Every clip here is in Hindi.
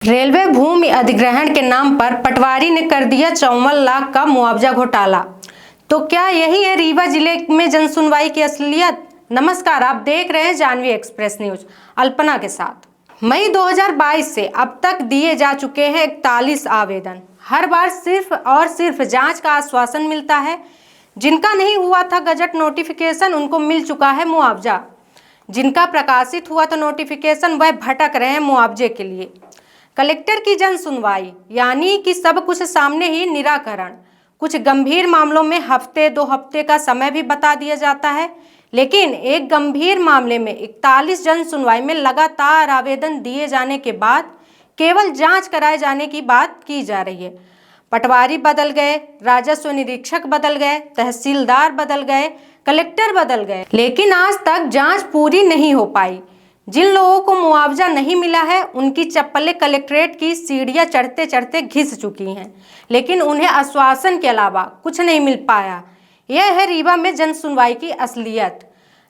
रेलवे भूमि अधिग्रहण के नाम पर पटवारी ने कर दिया 54 लाख का मुआवजा घोटाला। तो क्या यही है रीवा जिले में जनसुनवाई की असलियत? नमस्कार, आप देख रहे हैं जानवी एक्सप्रेस न्यूज अल्पना के साथ। मई 2022 से अब तक दिए जा चुके हैं 41 आवेदन। हर बार सिर्फ और सिर्फ जांच का आश्वासन मिलता है। जिनका नहीं हुआ था गजट नोटिफिकेशन, उनको मिल चुका है मुआवजा। जिनका प्रकाशित हुआ था नोटिफिकेशन, वह भटक रहे हैं मुआवजे के लिए। कलेक्टर की जन सुनवाई यानी कि सब कुछ सामने ही निराकरण। कुछ गंभीर मामलों में हफ्ते 2 हफ्ते का समय भी बता दिया जाता है, लेकिन एक गंभीर मामले में 41 जन सुनवाई में लगातार आवेदन दिए जाने के बाद केवल जांच कराए जाने की बात की जा रही है। पटवारी बदल गए, राजस्व निरीक्षक बदल गए, तहसीलदार बदल गए, कलेक्टर बदल गए, लेकिन आज तक जांच पूरी नहीं हो पाई। जिन लोगों को मुआवजा नहीं मिला है, उनकी चप्पलें कलेक्ट्रेट की सीढ़ियां चढ़ते चढ़ते घिस चुकी हैं, लेकिन उन्हें आश्वासन के अलावा कुछ नहीं मिल पाया। यह है रीवा में जन सुनवाई की असलियत।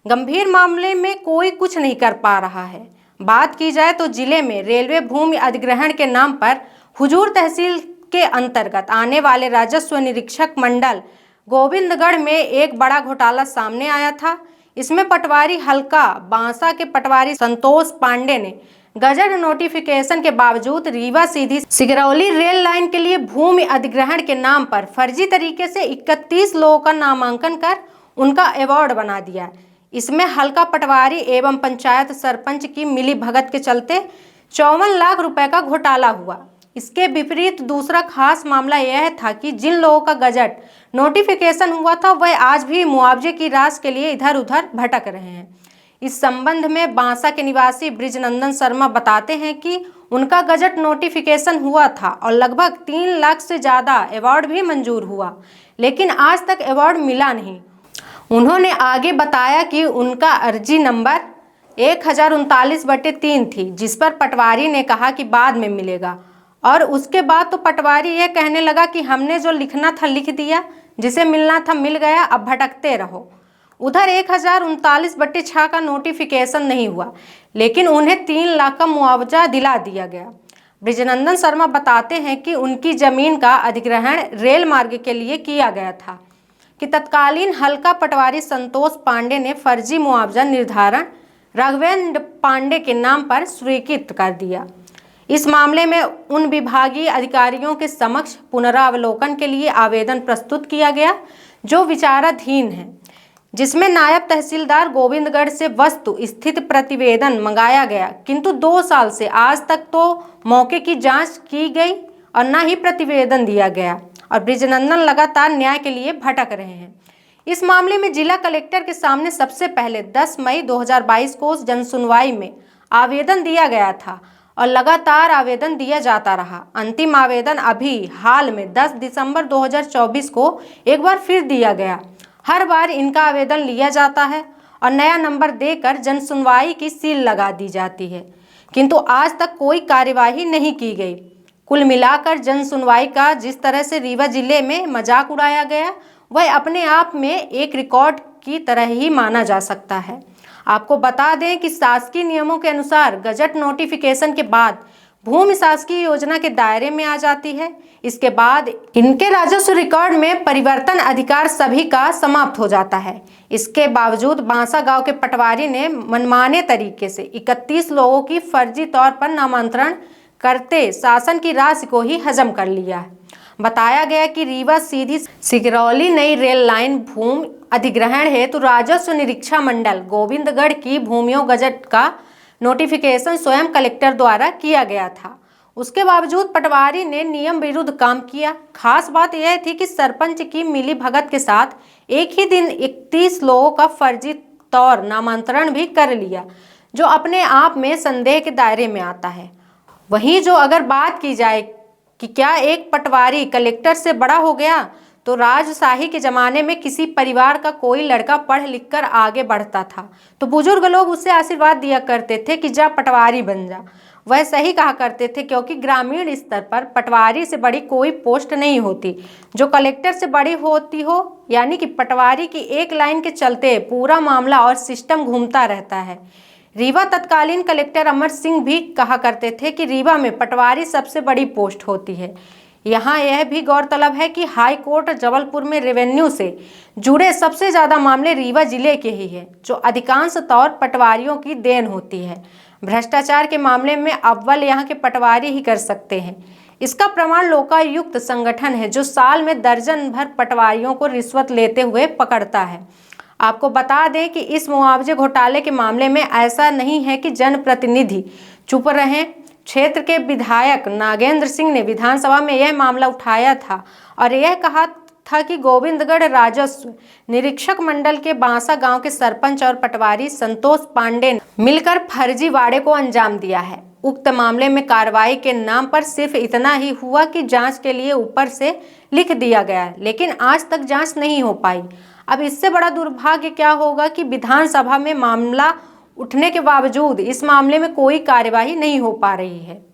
गंभीर मामले में कोई कुछ नहीं कर पा रहा है। बात की जाए तो जिले में रेलवे भूमि अधिग्रहण के नाम पर हुजूर तहसील के अंतर्गत आने वाले राजस्व निरीक्षक मंडल गोविंदगढ़ में एक बड़ा घोटाला सामने आया था। इसमें पटवारी हल्का बांसा के पटवारी संतोष पांडे ने गजट नोटिफिकेशन के बावजूद रीवा सीधी सिगरौली रेल लाइन के लिए भूमि अधिग्रहण के नाम पर फर्जी तरीके से 31 लोगों का नामांकन कर उनका अवार्ड बना दिया। इसमें हल्का पटवारी एवं पंचायत सरपंच की मिली भगत के चलते 54 लाख रुपए का घोटाला हुआ। इसके विपरीत दूसरा खास मामला यह था कि जिन लोगों का गजट नोटिफिकेशन हुआ था, वह आज भी मुआवजे की राशि के लिए इधर उधर भटक रहे हैं। इस संबंध में बांसा के निवासी ब्रिजनंदन शर्मा बताते हैं कि उनका गजट नोटिफिकेशन हुआ था और लगभग 3 लाख से ज़्यादा अवार्ड भी मंजूर हुआ, लेकिन आज तक अवार्ड मिला नहीं। उन्होंने आगे बताया कि उनका अर्जी नंबर 1039/3 थी, जिस पर पटवारी ने कहा कि बाद में मिलेगा, और उसके बाद तो पटवारी यह कहने लगा कि हमने जो लिखना था लिख दिया, जिसे मिलना था मिल गया, अब भटकते रहो। उधर 1039/6 का नोटिफिकेशन नहीं हुआ, लेकिन उन्हें 3 लाख का मुआवजा दिला दिया गया। ब्रिजनंदन शर्मा बताते हैं कि उनकी जमीन का अधिग्रहण रेल मार्ग के लिए किया गया था कि तत्कालीन हल्का पटवारी संतोष पांडे ने फर्जी मुआवजा निर्धारण राघवेंद्र पांडे के नाम पर स्वीकृत कर दिया। इस मामले में उन विभागीय अधिकारियों के समक्ष पुनरावलोकन के लिए आवेदन प्रस्तुत किया गया, जो विचाराधीन है, जिसमें नायब तहसीलदार गोविंदगढ़ से वस्तु स्थिति प्रतिवेदन मंगाया गया, किंतु 2 साल से आज तक तो मौके की जांच की गई और न ही प्रतिवेदन दिया गया, और ब्रिजनंदन लगातार न्याय के लिए भटक रहे हैं। इस मामले में जिला कलेक्टर के सामने सबसे पहले 10 मई 2022 को जनसुनवाई में आवेदन दिया गया था और लगातार आवेदन दिया जाता रहा। अंतिम आवेदन अभी हाल में 10 दिसंबर 2024 को एक बार फिर दिया गया। हर बार इनका आवेदन लिया जाता है और नया नंबर देकर जनसुनवाई की सील लगा दी जाती है, किंतु आज तक कोई कार्यवाही नहीं की गई। कुल मिलाकर जनसुनवाई का जिस तरह से रीवा जिले में मजाक उड़ाया गया, वह अपने आप में एक रिकॉर्ड की तरह ही माना जा सकता है। आपको बता दें कि शासकीय नियमों के अनुसार गजट नोटिफिकेशन के बाद भूमि शासकीय योजना के दायरे में आ जाती है। इसके बाद इनके राजस्व रिकॉर्ड में परिवर्तन अधिकार सभी का समाप्त हो जाता है। इसके बावजूद बांसा गांव के पटवारी ने मनमाने तरीके से 31 लोगों की फर्जी तौर पर नामांतरण करते शासन की राशि को ही हजम कर लिया है। बताया गया कि रीवा सीधी सिगरौली नई रेल लाइन भूमि अधिग्रहण हेतु राजस्व निरीक्षण मंडल गोविंदगढ़ की भूमियों गजट का नोटिफिकेशन स्वयं कलेक्टर द्वारा किया गया था। उसके बावजूद पटवारी ने नियम विरुद्ध काम किया। खास बात यह थी कि सरपंच की मिली भगत के साथ एक ही दिन 31 लोगों का फर्जी तौर नामांतरण भी कर लिया, जो अपने आप में संदेह के दायरे में आता है। वहीं जो अगर बात की जाए कि क्या एक पटवारी कलेक्टर से बड़ा हो गया, तो राजशाही के ज़माने में किसी परिवार का कोई लड़का पढ़ लिख कर आगे बढ़ता था तो बुजुर्ग लोग उससे आशीर्वाद दिया करते थे कि जा पटवारी बन जा। वह सही कहा करते थे, क्योंकि ग्रामीण स्तर पर पटवारी से बड़ी कोई पोस्ट नहीं होती जो कलेक्टर से बड़ी होती हो, यानी कि पटवारी की एक लाइन के चलते पूरा मामला और सिस्टम घूमता रहता है। रीवा तत्कालीन कलेक्टर अमर सिंह भी कहा करते थे कि रीवा में पटवारी सबसे बड़ी पोस्ट होती है। यहाँ यह भी गौरतलब है कि हाई कोर्ट जबलपुर में रेवेन्यू से जुड़े सबसे ज़्यादा मामले रीवा जिले के ही हैं, जो अधिकांश तौर पटवारियों की देन होती है। भ्रष्टाचार के मामले में अव्वल यहाँ के पटवारी ही कर सकते हैं। इसका प्रमाण लोकायुक्त संगठन है, जो साल में दर्जन भर पटवारियों को रिश्वत लेते हुए पकड़ता है। आपको बता दें कि इस मुआवजे घोटाले के मामले में ऐसा नहीं है कि जनप्रतिनिधि चुप रहे। क्षेत्र के विधायक नागेंद्र सिंह ने विधानसभा में यह मामला उठाया था और यह कहा था कि गोविंदगढ़ राजस्व निरीक्षक मंडल के बांसा गांव के सरपंच और पटवारी संतोष पांडे ने मिलकर फर्जी वाड़े को अंजाम दिया है। उक्त मामले में कार्रवाई के नाम पर सिर्फ इतना ही हुआ कि जांच के लिए ऊपर से लिख दिया गया, लेकिन आज तक जांच नहीं हो पाई। अब इससे बड़ा दुर्भाग्य क्या होगा कि विधानसभा में मामला उठने के बावजूद इस मामले में कोई कार्यवाही नहीं हो पा रही है।